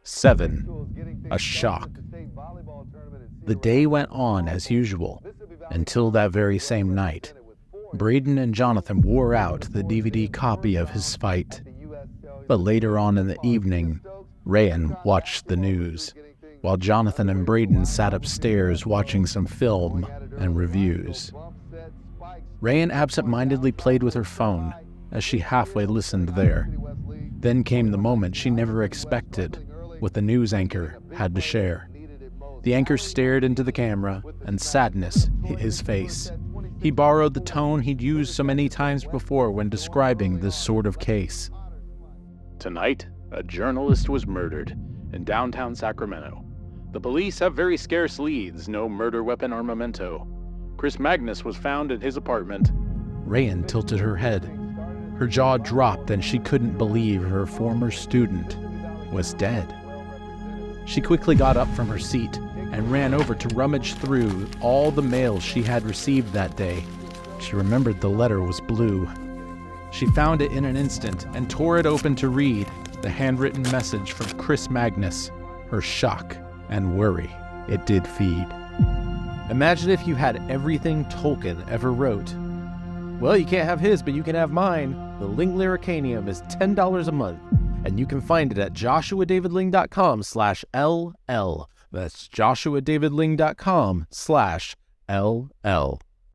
7. A shock. The day went on as usual, until that very same night. Braden and Jonathan wore out the DVD copy of his fight. But later on in the evening, Rayen watched the news, while Jonathan and Braden sat upstairs watching some film and reviews. Rayen absent-mindedly played with her phone as she halfway listened there. Then came the moment she never expected, what the news anchor had to share. The anchor stared into the camera, and sadness hit his face. He borrowed the tone he'd used so many times before when describing this sort of case. Tonight, a journalist was murdered in downtown Sacramento. The police have very scarce leads, no murder weapon or memento. Chris Magnus was found in his apartment. Rayen tilted her head. Her jaw dropped and she couldn't believe her former student was dead. She quickly got up from her seat and ran over to rummage through all the mail she had received that day. She remembered the letter was blue. She found it in an instant and tore it open to read the handwritten message from Chris Magnus. Her shock and worry it did feed. Imagine if you had everything Tolkien ever wrote. Well, you can't have his, but you can have mine. The Ling Lyricanium is $10 a month, and you can find it at joshuadavidling.com/LL. That's joshuadavidling.com/LL.